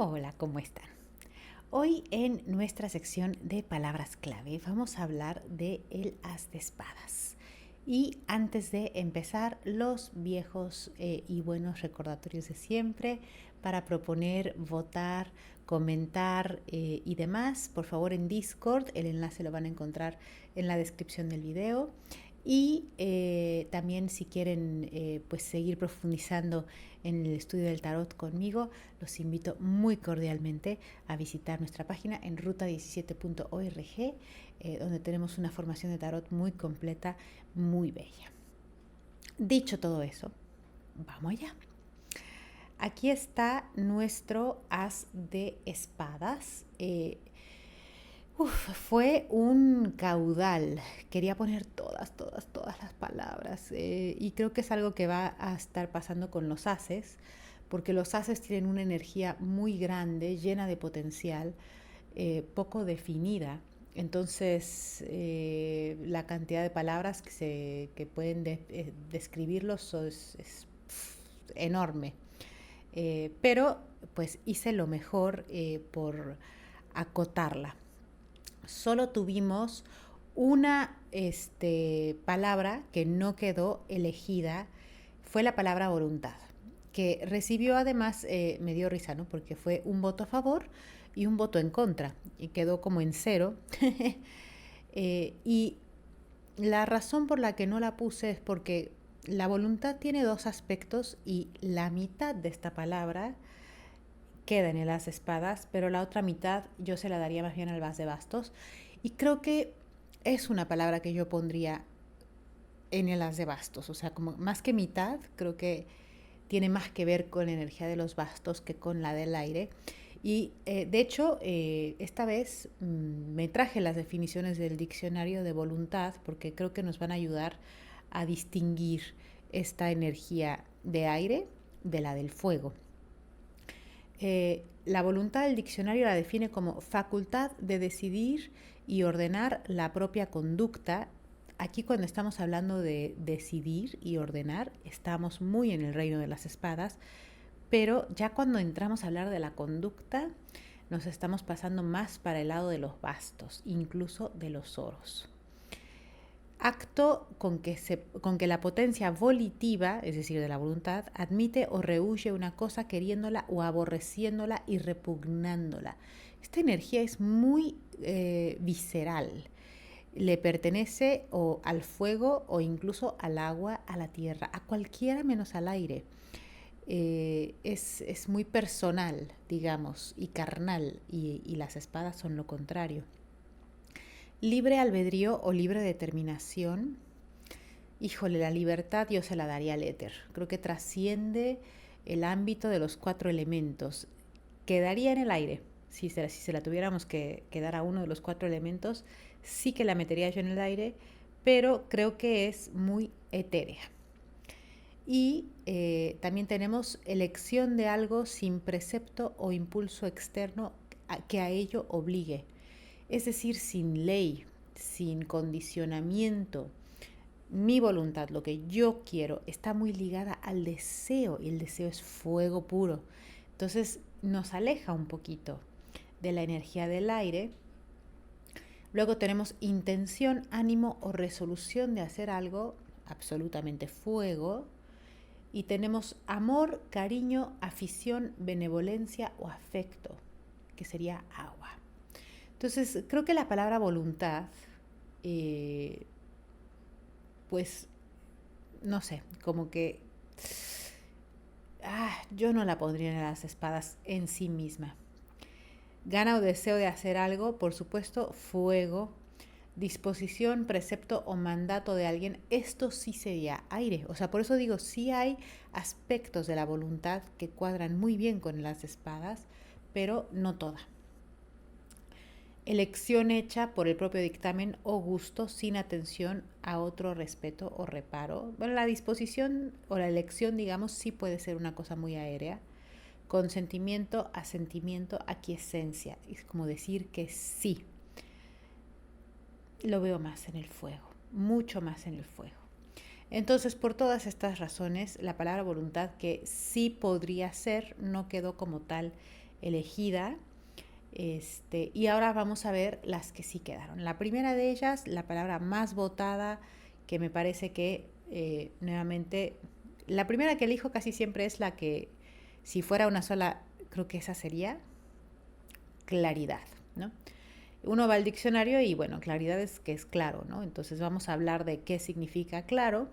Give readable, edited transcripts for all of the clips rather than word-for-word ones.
Hola, ¿cómo están? Hoy en nuestra sección de palabras clave vamos a hablar de el as de espadas. Y antes de empezar, los viejos y buenos recordatorios de siempre para proponer, votar, comentar y demás, por favor en Discord, el enlace lo van a encontrar en la descripción del video. Y también si quieren pues seguir profundizando en el estudio del tarot conmigo, los invito muy cordialmente a visitar nuestra página en ruta17.org, donde tenemos una formación de tarot muy completa, muy bella. Dicho todo eso, vamos allá. Aquí está nuestro as de espadas. Fue un caudal. Quería poner todas las palabras. Y creo que es algo que va a estar pasando con los ases, porque los ases tienen una energía muy grande, llena de potencial, poco definida. Entonces, la cantidad de palabras que pueden describirlos es enorme. Pero, pues hice lo mejor por acotarla. Solo tuvimos una palabra que no quedó elegida, fue la palabra voluntad, que recibió además, me dio risa, ¿no? Porque fue un voto a favor y un voto en contra, y quedó como en cero. Y la razón por la que no la puse es porque la voluntad tiene dos aspectos y la mitad de esta palabra queda en el as de espadas, pero la otra mitad yo se la daría más bien al as de bastos. Y creo que es una palabra que yo pondría en el as de bastos. O sea, como más que mitad, creo que tiene más que ver con la energía de los bastos que con la del aire. Y de hecho, esta vez me traje las definiciones del diccionario de voluntad porque creo que nos van a ayudar a distinguir esta energía de aire de la del fuego. La voluntad del diccionario la define como facultad de decidir y ordenar la propia conducta. Aquí cuando estamos hablando de decidir y ordenar, estamos muy en el reino de las espadas, pero ya cuando entramos a hablar de la conducta, nos estamos pasando más para el lado de los bastos, incluso de los oros. Acto con que la potencia volitiva, es decir, de la voluntad, admite o rehúye una cosa queriéndola o aborreciéndola y repugnándola. Esta energía es muy visceral. Le pertenece o al fuego o incluso al agua, a la tierra, a cualquiera menos al aire. Es muy personal, digamos, y carnal, y las espadas son lo contrario. Libre albedrío o libre determinación. Híjole, la libertad yo se la daría al éter. Creo que trasciende el ámbito de los cuatro elementos. Quedaría en el aire. Si se la tuviéramos que dar a uno de los cuatro elementos, sí que la metería yo en el aire, pero creo que es muy etérea. Y también tenemos elección de algo sin precepto o impulso externo que a ello obligue. Es decir, sin ley, sin condicionamiento. Mi voluntad, lo que yo quiero, está muy ligada al deseo y el deseo es fuego puro. Entonces nos aleja un poquito de la energía del aire. Luego tenemos intención, ánimo o resolución de hacer algo, absolutamente fuego. Y tenemos amor, cariño, afición, benevolencia o afecto, que sería agua. Entonces, creo que la palabra voluntad, pues, no sé, como que yo no la pondría en las espadas en sí misma. Gana o deseo de hacer algo, por supuesto, fuego, disposición, precepto o mandato de alguien, esto sí sería aire. O sea, por eso digo, sí hay aspectos de la voluntad que cuadran muy bien con las espadas, pero no toda. Elección hecha por el propio dictamen o gusto sin atención a otro respeto o reparo. Bueno, la disposición o la elección, digamos, sí puede ser una cosa muy aérea. Consentimiento, asentimiento, aquiescencia. Es como decir que sí. Lo veo más en el fuego, mucho más en el fuego. Entonces, por todas estas razones, la palabra voluntad, que sí podría ser, no quedó como tal elegida. Y ahora vamos a ver las que sí quedaron. La primera de ellas, la palabra más votada, que me parece que nuevamente, la primera que elijo casi siempre es la que, si fuera una sola, creo que esa sería claridad, ¿no? Uno va al diccionario y bueno, claridad es que es claro, ¿no? Entonces vamos a hablar de qué significa claro,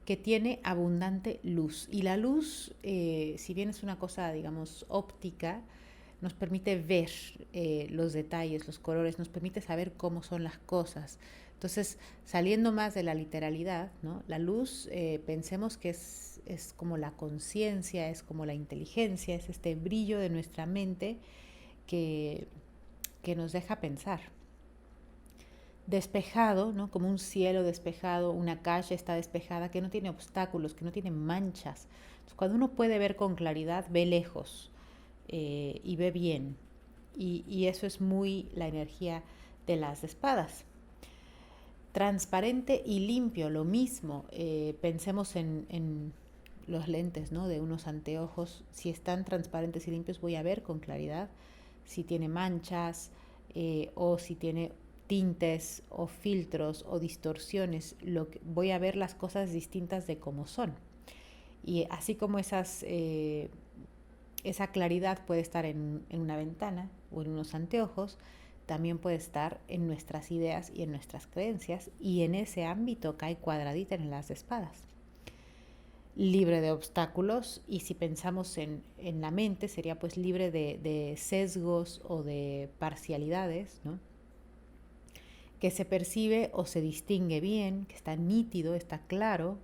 que tiene abundante luz. Y la luz, si bien es una cosa, digamos, óptica, nos permite ver los detalles, los colores, nos permite saber cómo son las cosas. Entonces, saliendo más de la literalidad, ¿no? La luz, pensemos que es como la conciencia, es como la inteligencia, es este brillo de nuestra mente que, que nos deja pensar. Despejado, ¿no? Como un cielo despejado, una calle está despejada, que no tiene obstáculos, que no tiene manchas. Entonces, cuando uno puede ver con claridad, ve lejos y ve bien. Y eso es muy la energía de las espadas. Transparente y limpio, lo mismo. Pensemos en los lentes, ¿no? De unos anteojos. Si están transparentes y limpios, voy a ver con claridad si tiene manchas o si tiene tintes o filtros o distorsiones. Voy a ver las cosas distintas de cómo son. Y así como esa claridad puede estar en una ventana o en unos anteojos, también puede estar en nuestras ideas y en nuestras creencias, y en ese ámbito cae cuadradita en las espadas. Libre de obstáculos, y si pensamos en la mente, sería pues libre de sesgos o de parcialidades, ¿no? Que se percibe o se distingue bien, que está nítido, está claro,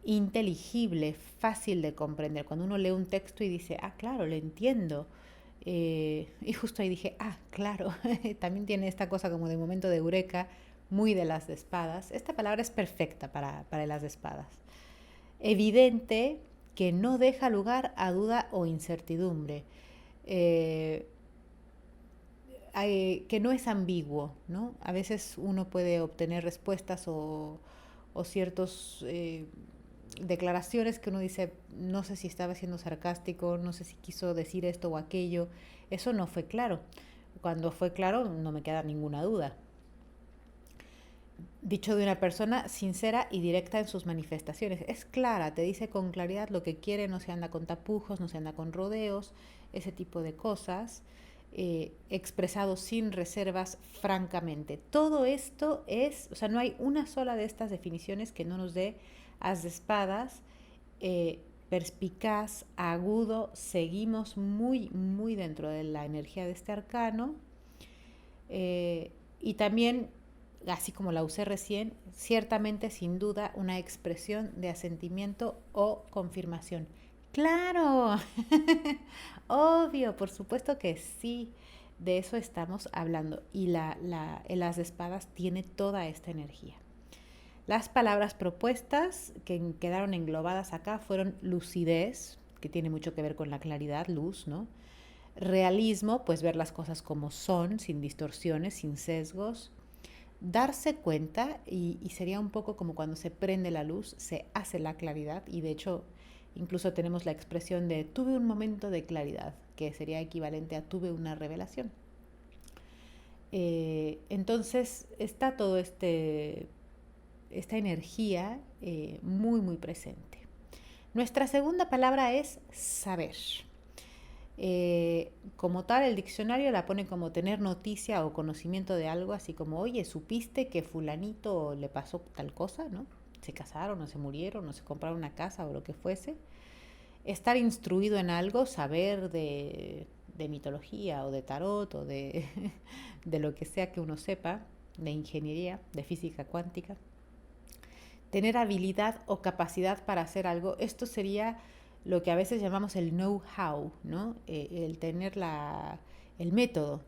inteligible, fácil de comprender. Cuando uno lee un texto y dice, ah, claro, lo entiendo. Y justo ahí dije, ah, claro, también tiene esta cosa como de momento de eureka, muy de las de espadas. Esta palabra es perfecta para las de espadas. Evidente, que no deja lugar a duda o incertidumbre. Que no es ambiguo, ¿no? A veces uno puede obtener respuestas o ciertos declaraciones que uno dice, no sé si estaba siendo sarcástico, no sé si quiso decir esto o aquello. Eso no fue claro. Cuando fue claro, no me queda ninguna duda. Dicho de una persona sincera y directa en sus manifestaciones. Es clara, te dice con claridad lo que quiere, no se anda con tapujos, no se anda con rodeos, ese tipo de cosas. Expresado sin reservas, francamente. Todo esto es, o sea, no hay una sola de estas definiciones que no nos dé as de espadas, perspicaz, agudo. Seguimos muy, muy dentro de la energía de este arcano. Y también, así como la usé recién, ciertamente, sin duda, una expresión de asentimiento o confirmación. Claro, obvio, por supuesto que sí, de eso estamos hablando. Y el as de espadas tiene toda esta energía. Las palabras propuestas que quedaron englobadas acá fueron lucidez, que tiene mucho que ver con la claridad, luz, ¿no? Realismo, pues ver las cosas como son, sin distorsiones, sin sesgos. Darse cuenta, y sería un poco como cuando se prende la luz, se hace la claridad, y de hecho incluso tenemos la expresión de tuve un momento de claridad, que sería equivalente a tuve una revelación. Entonces está todo esta energía muy, muy presente. Nuestra segunda palabra es saber. Como tal, el diccionario la pone como tener noticia o conocimiento de algo, así como, oye, ¿supiste que fulanito le pasó tal cosa, no? Se casaron, o se murieron, o se compraron una casa, o lo que fuese. Estar instruido en algo, saber de mitología, o de tarot, o de lo que sea que uno sepa, de ingeniería, de física cuántica. Tener habilidad o capacidad para hacer algo, esto sería lo que a veces llamamos el know-how, ¿no? El tener el método,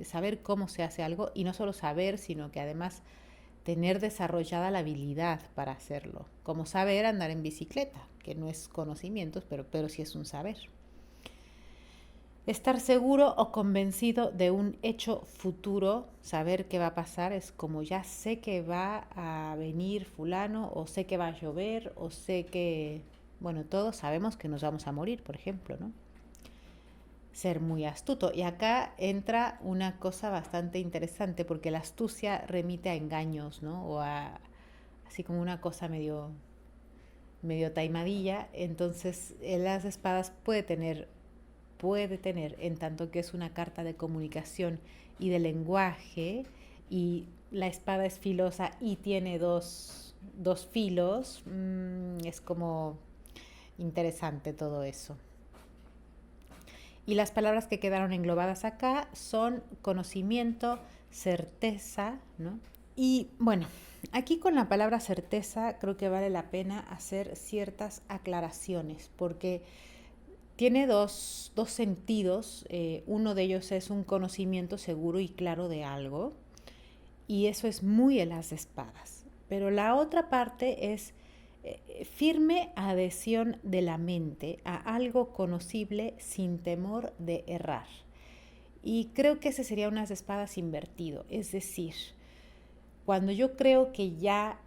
saber cómo se hace algo, y no solo saber, sino que además tener desarrollada la habilidad para hacerlo, como saber andar en bicicleta, que no es conocimientos, pero sí es un saber. Estar seguro o convencido de un hecho futuro, saber qué va a pasar, es como ya sé que va a venir fulano, o sé que va a llover, o sé que, bueno, todos sabemos que nos vamos a morir, por ejemplo, ¿no? ser muy astuto. Y acá entra una cosa bastante interesante, porque la astucia remite a engaños, ¿no? O a así como una cosa medio taimadilla. Entonces, el as de espadas puede tener, en tanto que es una carta de comunicación y de lenguaje, y la espada es filosa y tiene dos filos, es como interesante todo eso. Y las palabras que quedaron englobadas acá son conocimiento, certeza, ¿no? Y bueno, aquí con la palabra certeza creo que vale la pena hacer ciertas aclaraciones, porque tiene dos sentidos. Uno de ellos es un conocimiento seguro y claro de algo, y eso es muy el as de espadas. Pero la otra parte es firme adhesión de la mente a algo conocible sin temor de errar. Y creo que ese sería un as de espadas invertido, es decir, cuando yo creo que ya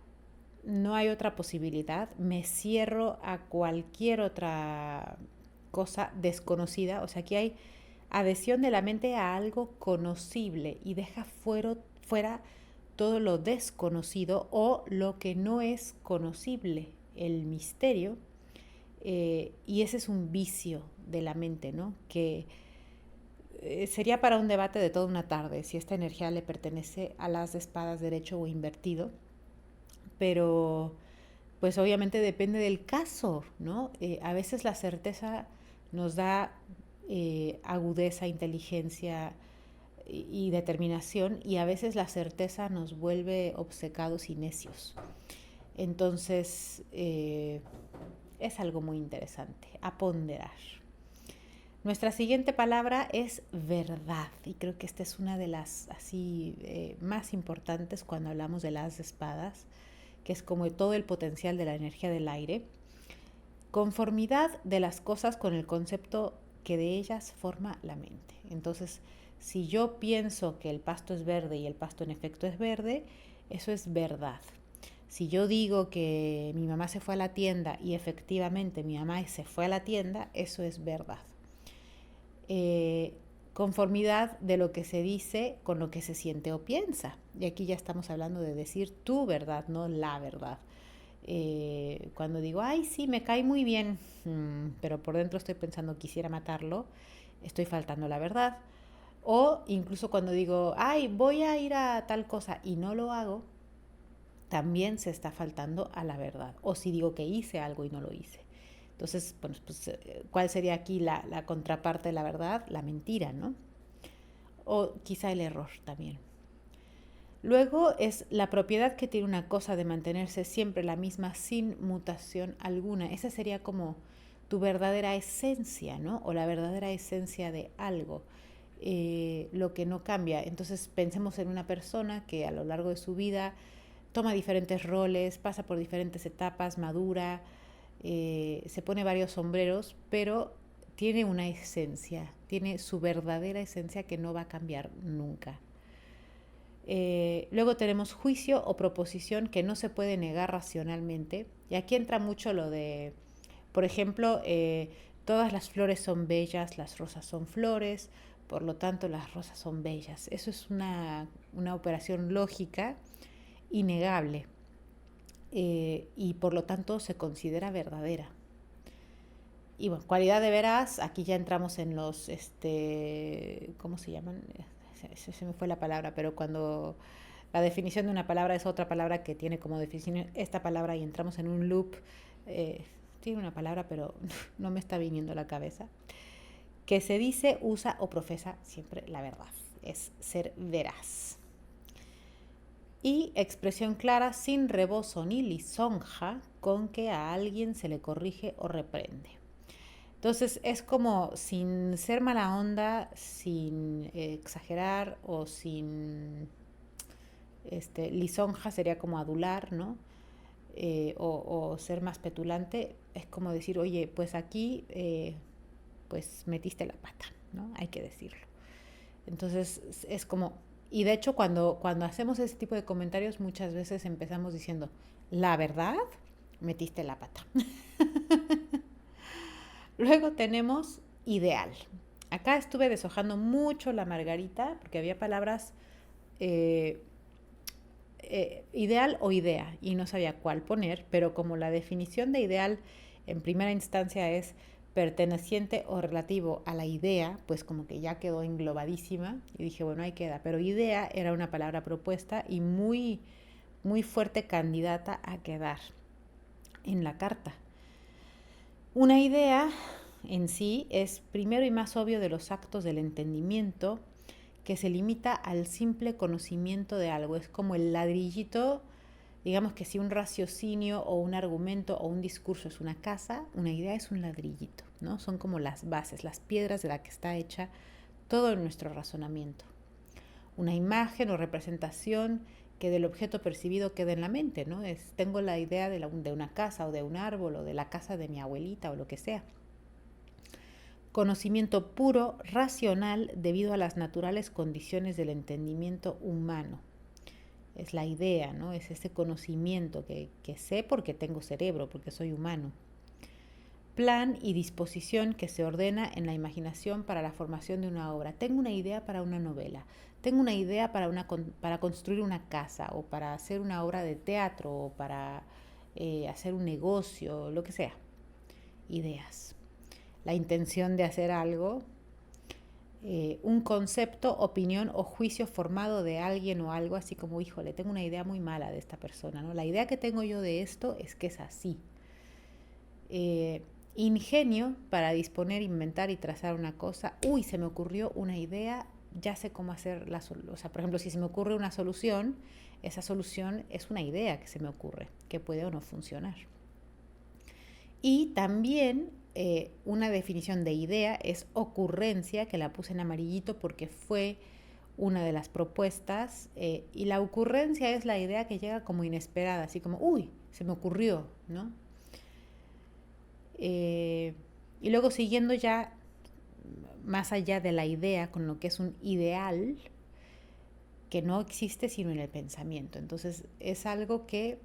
no hay otra posibilidad, me cierro a cualquier otra cosa desconocida. O sea, aquí hay adhesión de la mente a algo conocible y deja fuera todo lo desconocido o lo que no es conocible, el misterio. Y ese es un vicio de la mente, ¿no? Que sería para un debate de toda una tarde si esta energía le pertenece a las de espadas derecho o invertido, pero pues obviamente depende del caso, ¿no? A veces la certeza nos da agudeza, inteligencia y determinación, y a veces la certeza nos vuelve obcecados y necios. Entonces, es algo muy interesante a ponderar. Nuestra siguiente palabra es verdad, y creo que esta es una de las así más importantes cuando hablamos de las espadas, que es como todo el potencial de la energía del aire. Conformidad de las cosas con el concepto que de ellas forma la mente. Entonces, si yo pienso que el pasto es verde y el pasto en efecto es verde, eso es verdad. Si yo digo que mi mamá se fue a la tienda y efectivamente mi mamá se fue a la tienda, eso es verdad. Conformidad de lo que se dice con lo que se siente o piensa. Y aquí ya estamos hablando de decir tu verdad, no la verdad. Cuando digo, ay, sí, me cae muy bien, pero por dentro estoy pensando, quisiera matarlo, estoy faltando la verdad. O incluso cuando digo, ay, voy a ir a tal cosa y no lo hago, también se está faltando a la verdad. O si digo que hice algo y no lo hice. Entonces, bueno, pues, ¿cuál sería aquí la contraparte de la verdad? La mentira, ¿no? O quizá el error también. Luego es la propiedad que tiene una cosa de mantenerse siempre la misma sin mutación alguna. Esa sería como tu verdadera esencia, ¿no? O la verdadera esencia de algo, lo que no cambia. Entonces pensemos en una persona que a lo largo de su vida toma diferentes roles, pasa por diferentes etapas, madura, se pone varios sombreros, pero tiene una esencia, tiene su verdadera esencia que no va a cambiar nunca. Luego tenemos juicio o proposición que no se puede negar racionalmente. Y aquí entra mucho lo de, por ejemplo, todas las flores son bellas, las rosas son flores, por lo tanto las rosas son bellas. Eso es una operación lógica innegable, y por lo tanto se considera verdadera. Y bueno, cualidad de veraz, aquí ya entramos en los, ¿cómo se llaman? Se me fue la palabra, pero cuando la definición de una palabra es otra palabra que tiene como definición esta palabra y entramos en un loop, tiene una palabra pero no me está viniendo a la cabeza, que se dice, usa o profesa siempre la verdad, es ser veraz. Y expresión clara sin rebozo ni lisonja con que a alguien se le corrige o reprende. Entonces es como sin ser mala onda, sin exagerar o sin lisonja sería como adular, ¿no? O ser más petulante, es como decir, oye, pues aquí pues metiste la pata, ¿no? Hay que decirlo. Entonces es como, y de hecho cuando hacemos ese tipo de comentarios muchas veces empezamos diciendo, la verdad, metiste la pata. Luego tenemos ideal. Acá estuve deshojando mucho la margarita porque había palabras eh, ideal o idea y no sabía cuál poner, pero como la definición de ideal en primera instancia es perteneciente o relativo a la idea, pues como que ya quedó englobadísima y dije, bueno, ahí queda, pero idea era una palabra propuesta y muy, muy fuerte candidata a quedar en la carta. Una idea en sí es primero y más obvio de los actos del entendimiento que se limita al simple conocimiento de algo. Es como el ladrillito, digamos que si un raciocinio o un argumento o un discurso es una casa, una idea es un ladrillito, ¿no? Son como las bases, las piedras de las que está hecha todo nuestro razonamiento. Una imagen o representación que del objeto percibido queda en la mente, ¿no? Tengo la idea de una casa o de un árbol o de la casa de mi abuelita o lo que sea. Conocimiento puro, racional, debido a las naturales condiciones del entendimiento humano. Es la idea, ¿no? Es ese conocimiento que sé porque tengo cerebro, porque soy humano. Plan y disposición que se ordena en la imaginación para la formación de una obra. Tengo una idea para una novela, tengo una idea para construir una casa o para hacer una obra de teatro o para hacer un negocio, lo que sea. Ideas. La intención de hacer algo, un concepto, opinión o juicio formado de alguien o algo, así como, híjole, tengo una idea muy mala de esta persona, ¿no? La idea que tengo yo de esto es que es así. Ingenio para disponer, inventar y trazar una cosa. Uy, se me ocurrió una idea, ya sé cómo hacer la solución. O sea, por ejemplo, si se me ocurre una solución, esa solución es una idea que se me ocurre, que puede o no funcionar. Y también una definición de idea es ocurrencia, que la puse en amarillito porque fue una de las propuestas. Y la ocurrencia es la idea que llega como inesperada, así como, uy, se me ocurrió, ¿no? Y luego siguiendo ya más allá de la idea con lo que es un ideal que no existe sino en el pensamiento. Entonces es algo que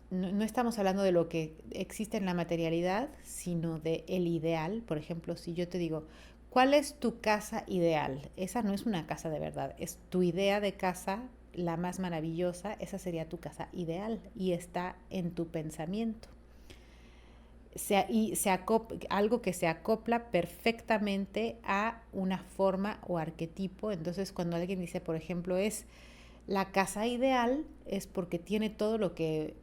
no estamos hablando de lo que existe en la materialidad, sino de el ideal. Por ejemplo, si yo te digo, ¿cuál es tu casa ideal? Esa no es una casa de verdad, es tu idea de casa, la más maravillosa, esa sería tu casa ideal y está en tu pensamiento. Algo que se acopla perfectamente a una forma o arquetipo. Entonces, cuando alguien dice, por ejemplo, es la casa ideal, es porque tiene todo lo que,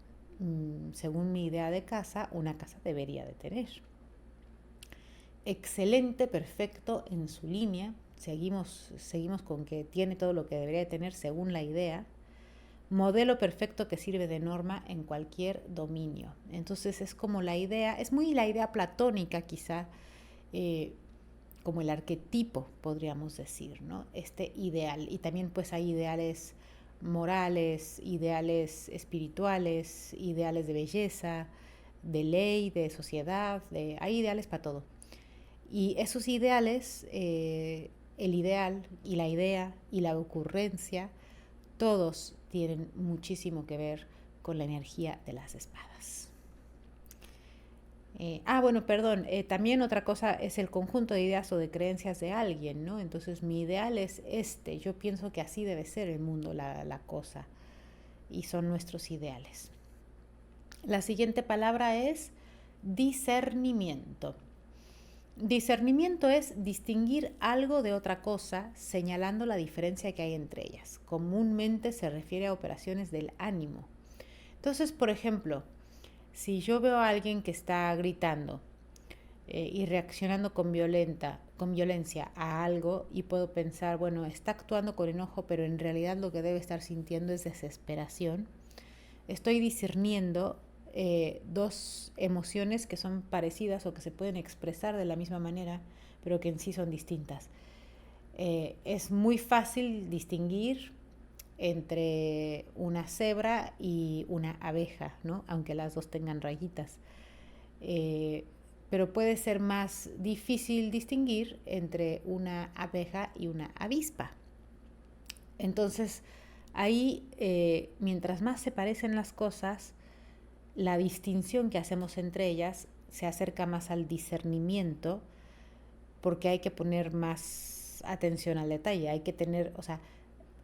según mi idea de casa, una casa debería de tener. Excelente, perfecto en su línea. Seguimos con que tiene todo lo que debería de tener según la idea. Modelo perfecto que sirve de norma en cualquier dominio. Entonces es como la idea, es muy la idea platónica quizá, como el arquetipo podríamos decir, ¿no? Este ideal. Y también pues hay ideales morales, ideales espirituales, ideales de belleza, de ley, de sociedad, hay ideales para todo. Y esos ideales, el ideal y la idea y la ocurrencia, todos tienen muchísimo que ver con la energía de las espadas. Bueno, perdón, también otra cosa es el conjunto de ideas o de creencias de alguien, ¿no? Entonces mi ideal es yo pienso que así debe ser el mundo, la cosa, y son nuestros ideales. La siguiente palabra es discernimiento. Discernimiento es distinguir algo de otra cosa, señalando la diferencia que hay entre ellas. Comúnmente se refiere a operaciones del ánimo. Entonces, por ejemplo, si yo veo a alguien que está gritando y reaccionando con violencia a algo y puedo pensar, bueno, está actuando con enojo, pero en realidad lo que debe estar sintiendo es desesperación, estoy discerniendo dos emociones que son parecidas o que se pueden expresar de la misma manera, pero que en sí son distintas. Es muy fácil distinguir entre una cebra y una abeja, ¿no? Aunque las dos tengan rayitas. Pero puede ser más difícil distinguir entre una abeja y una avispa. Entonces, ahí, mientras más se parecen las cosas, la distinción que hacemos entre ellas se acerca más al discernimiento, porque hay que poner más atención al detalle, hay que tener,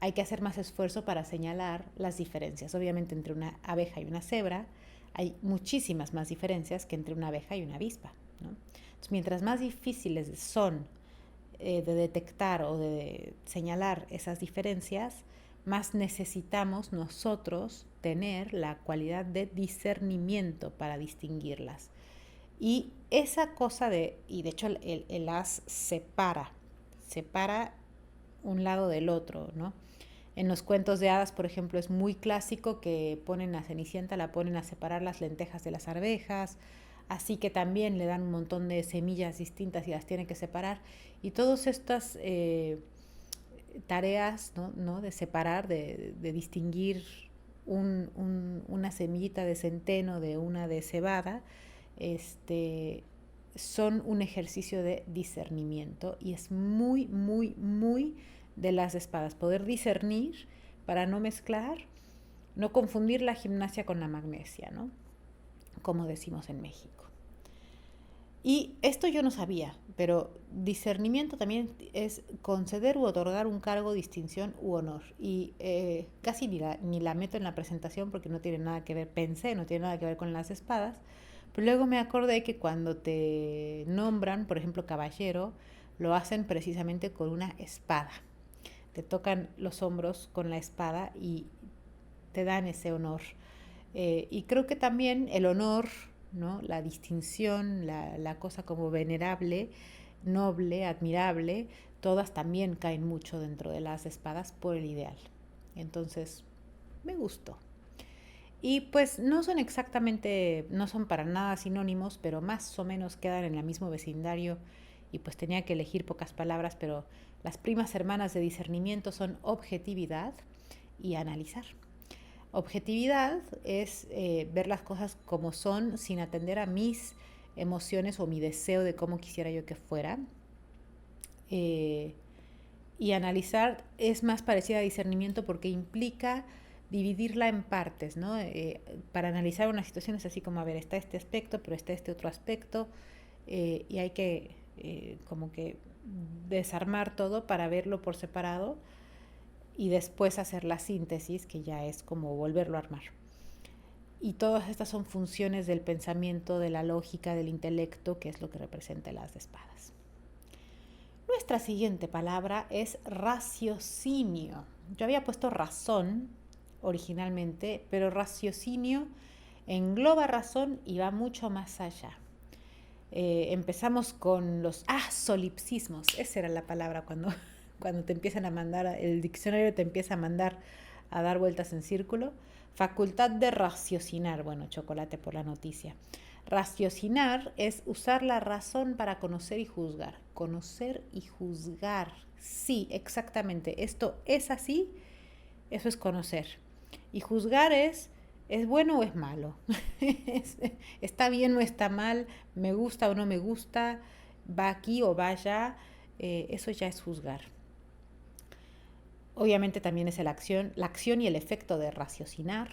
hay que hacer más esfuerzo para señalar las diferencias. Obviamente entre una abeja y una cebra hay muchísimas más diferencias que entre una abeja y una avispa, ¿no? Entonces, mientras más difíciles son de detectar o de señalar esas diferencias, más necesitamos nosotros tener la cualidad de discernimiento para distinguirlas. Y esa cosa y de hecho el as separa un lado del otro, ¿no? En los cuentos de hadas, por ejemplo, es muy clásico que ponen a Cenicienta, la ponen a separar las lentejas de las arvejas, así que también le dan un montón de semillas distintas y las tiene que separar. Y todas estas tareas, ¿no? De separar, de distinguir una semillita de centeno de una de cebada, son un ejercicio de discernimiento y es muy, muy, muy de las espadas. Poder discernir para no mezclar, no confundir la gimnasia con la magnesia, ¿no? Como decimos en México. Y esto yo no sabía, pero discernimiento también es conceder u otorgar un cargo, distinción u honor. Y casi ni la meto en la presentación porque no tiene nada que ver, no tiene nada que ver con las espadas. Pero luego me acordé que cuando te nombran, por ejemplo, caballero, lo hacen precisamente con una espada. Te tocan los hombros con la espada y te dan ese honor. Y creo que también el honor, ¿no? La distinción, la cosa como venerable, noble, admirable, todas también caen mucho dentro de las espadas por el ideal. Entonces, me gustó. Y pues no son para nada sinónimos, pero más o menos quedan en el mismo vecindario y pues tenía que elegir pocas palabras, pero las primas hermanas de discernimiento son objetividad y analizar. Objetividad es ver las cosas como son sin atender a mis emociones o mi deseo de cómo quisiera yo que fuera. Y analizar es más parecida a discernimiento porque implica dividirla en partes, ¿no? Para analizar una situación es así como, a ver, está este aspecto, pero está este otro aspecto, y hay que como que desarmar todo para verlo por separado y después hacer la síntesis, que ya es como volverlo a armar. Y todas estas son funciones del pensamiento, de la lógica, del intelecto, que es lo que representa el as de espadas. Nuestra siguiente palabra es raciocinio. Yo había puesto razón originalmente, pero raciocinio engloba razón y va mucho más allá. Empezamos con los solipsismos. Esa era la palabra cuando te empiezan a mandar, el diccionario te empieza a mandar a dar vueltas en círculo. Facultad de raciocinar. Bueno, chocolate por la noticia. Raciocinar es usar la razón para conocer y juzgar. Conocer y juzgar. Sí, exactamente. Esto es así. Eso es conocer. Y juzgar es bueno o es malo. Está bien o está mal. Me gusta o no me gusta. Va aquí o va allá. Eso ya es juzgar. Obviamente también es la acción y el efecto de raciocinar.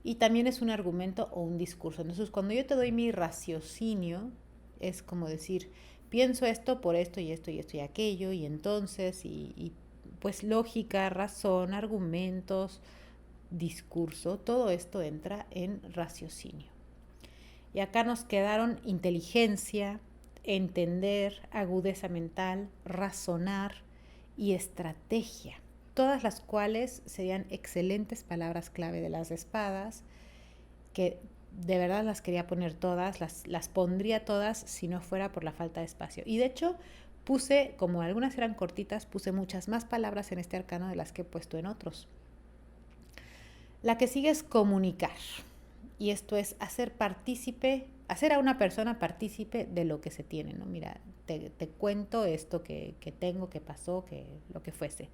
Y también es un argumento o un discurso. Entonces, cuando yo te doy mi raciocinio, es como decir, pienso esto por esto y esto y esto y aquello, y entonces, y pues lógica, razón, argumentos, discurso, todo esto entra en raciocinio. Y acá nos quedaron inteligencia, entender, agudeza mental, razonar y estrategia, todas las cuales serían excelentes palabras clave de las espadas, que de verdad las quería poner todas, las pondría todas si no fuera por la falta de espacio. Y de hecho puse, como algunas eran cortitas, puse muchas más palabras en este arcano de las que he puesto en otros. La que sigue es comunicar, y esto es hacer a una persona partícipe de lo que se tiene, ¿no? Mira, te cuento esto que tengo, que pasó, que lo que fuese.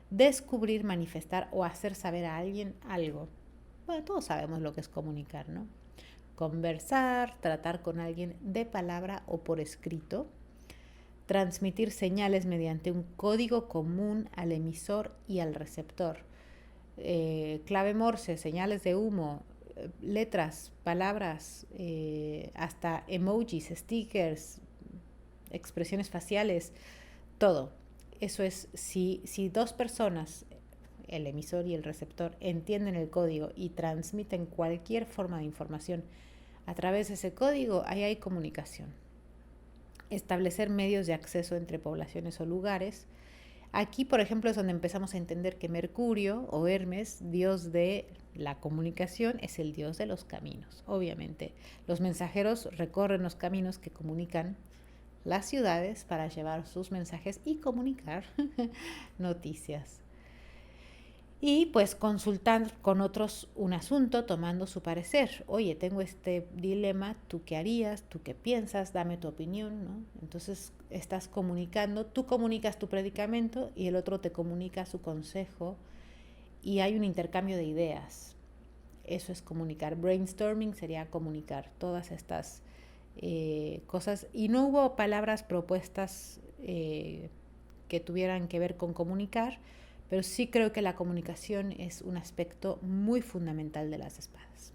Descubrir, manifestar o hacer saber a alguien algo. Bueno, todos sabemos lo que es comunicar, ¿no? Conversar, tratar con alguien de palabra o por escrito, transmitir señales mediante un código común al emisor y al receptor. Clave Morse, señales de humo, letras, palabras, hasta emojis, stickers, expresiones faciales, todo. Eso es, si dos personas, el emisor y el receptor, entienden el código y transmiten cualquier forma de información a través de ese código, ahí hay comunicación. Establecer medios de acceso entre poblaciones o lugares. Aquí, por ejemplo, es donde empezamos a entender que Mercurio o Hermes, dios de la comunicación, es el dios de los caminos. Obviamente, los mensajeros recorren los caminos que comunican las ciudades para llevar sus mensajes y comunicar noticias. Y pues consultar con otros un asunto tomando su parecer. Oye, tengo este dilema, ¿tú qué harías? ¿Tú qué piensas? Dame tu opinión, ¿no? Entonces estás comunicando, tú comunicas tu predicamento y el otro te comunica su consejo y hay un intercambio de ideas. Eso es comunicar. Brainstorming sería comunicar todas estas cosas. Y no hubo palabras propuestas que tuvieran que ver con comunicar, pero sí creo que la comunicación es un aspecto muy fundamental de las espadas.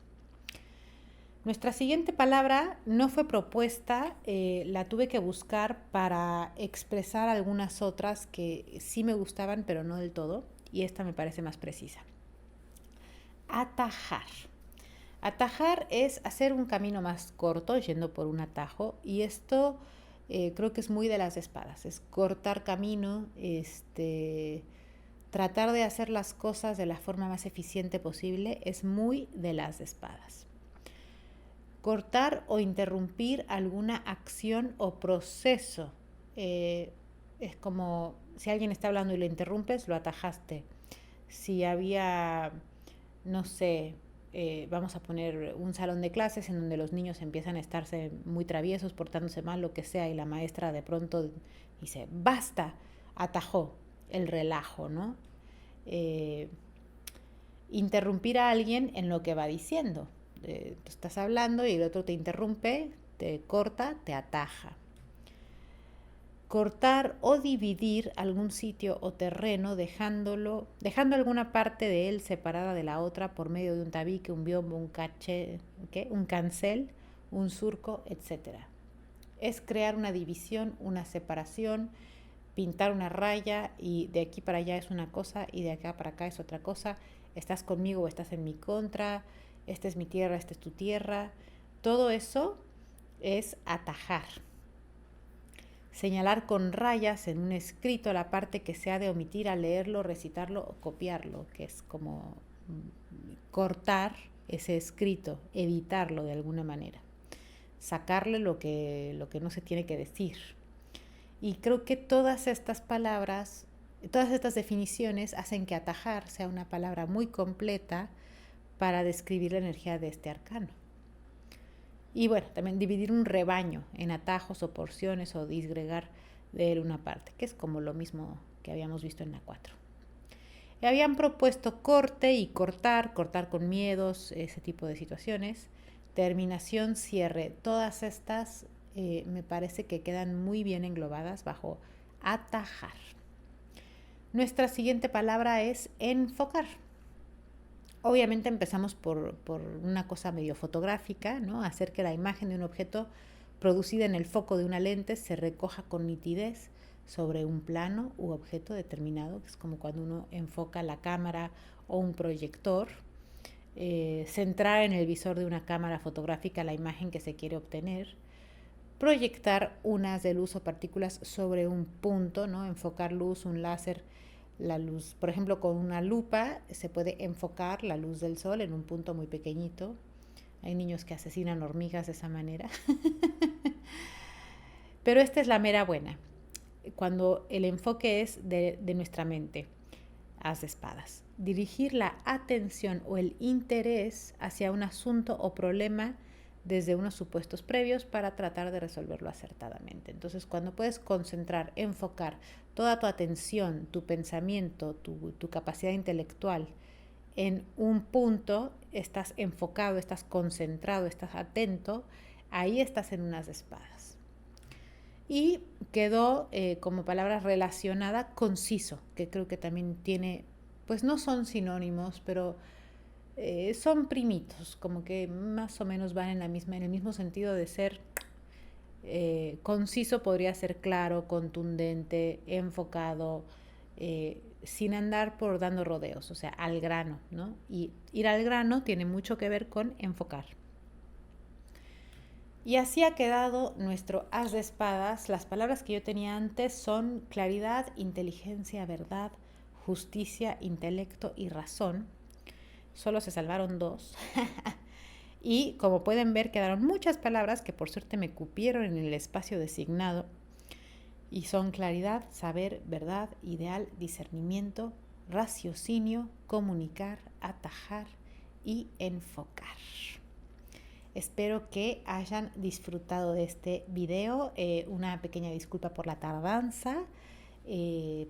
Nuestra siguiente palabra no fue propuesta, la tuve que buscar para expresar algunas otras que sí me gustaban, pero no del todo, y esta me parece más precisa. Atajar. Atajar es hacer un camino más corto yendo por un atajo, y esto creo que es muy de las espadas, es cortar camino, tratar de hacer las cosas de la forma más eficiente posible, es muy de las espadas. Cortar o interrumpir alguna acción o proceso. Es como si alguien está hablando y lo interrumpes, lo atajaste. Si había, no sé, vamos a poner un salón de clases en donde los niños empiezan a estarse muy traviesos, portándose mal, lo que sea, y la maestra de pronto dice, basta, atajó el relajo, ¿no? Interrumpir a alguien en lo que va diciendo. Tú estás hablando y el otro te interrumpe, te corta, te ataja. Cortar o dividir algún sitio o terreno dejando alguna parte de él separada de la otra por medio de un tabique, un biombo, un caché, un cancel, un surco, etc. Es crear una división, una separación, pintar una raya y de aquí para allá es una cosa y de acá para acá es otra cosa. Estás conmigo o estás en mi contra, esta es mi tierra, esta es tu tierra. Todo eso es atajar. Señalar con rayas en un escrito la parte que se ha de omitir al leerlo, recitarlo o copiarlo, que es como cortar ese escrito, editarlo de alguna manera, sacarle lo que no se tiene que decir. Y creo que todas estas palabras, todas estas definiciones hacen que atajar sea una palabra muy completa para describir la energía de este arcano. Y bueno, también dividir un rebaño en atajos o porciones o disgregar de él una parte, que es como lo mismo que habíamos visto en la 4. Y habían propuesto corte y cortar con miedos, ese tipo de situaciones. Terminación, cierre. Todas estas me parece que quedan muy bien englobadas bajo atajar. Nuestra siguiente palabra es enfocar. Obviamente empezamos por una cosa medio fotográfica, ¿no? Hacer que la imagen de un objeto producida en el foco de una lente se recoja con nitidez sobre un plano u objeto determinado, que es como cuando uno enfoca la cámara o un proyector. Centrar en el visor de una cámara fotográfica la imagen que se quiere obtener. Proyectar unas de luz o partículas sobre un punto, ¿no? Enfocar luz, un láser. La luz, por ejemplo, con una lupa se puede enfocar la luz del sol en un punto muy pequeñito. Hay niños que asesinan hormigas de esa manera. Pero esta es la mera buena, cuando el enfoque es de nuestra mente. As de espadas. Dirigir la atención o el interés hacia un asunto o problema desde unos supuestos previos para tratar de resolverlo acertadamente. Entonces, cuando puedes concentrar, enfocar toda tu atención, tu pensamiento, tu capacidad intelectual en un punto, estás enfocado, estás concentrado, estás atento, ahí estás en unas espadas. Y quedó como palabra relacionada conciso, que creo que también tiene, pues no son sinónimos, pero son primitos, como que más o menos van en el mismo sentido de ser Conciso podría ser claro, contundente, enfocado, sin andar por dando rodeos, o sea, al grano, ¿no? Y ir al grano tiene mucho que ver con enfocar. Y así ha quedado nuestro as de espadas. Las palabras que yo tenía antes son claridad, inteligencia, verdad, justicia, intelecto y razón. Solo se salvaron 2. Y como pueden ver, quedaron muchas palabras que por suerte me cupieron en el espacio designado. Y son claridad, saber, verdad, ideal, discernimiento, raciocinio, comunicar, atajar y enfocar. Espero que hayan disfrutado de este video. Una pequeña disculpa por la tardanza,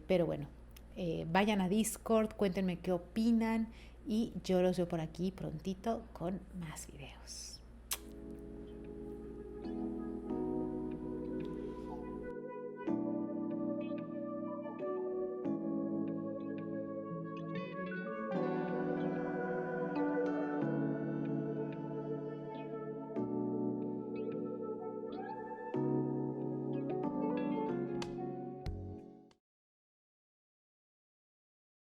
pero bueno, vayan a Discord, cuéntenme qué opinan y yo los veo por aquí prontito con más videos.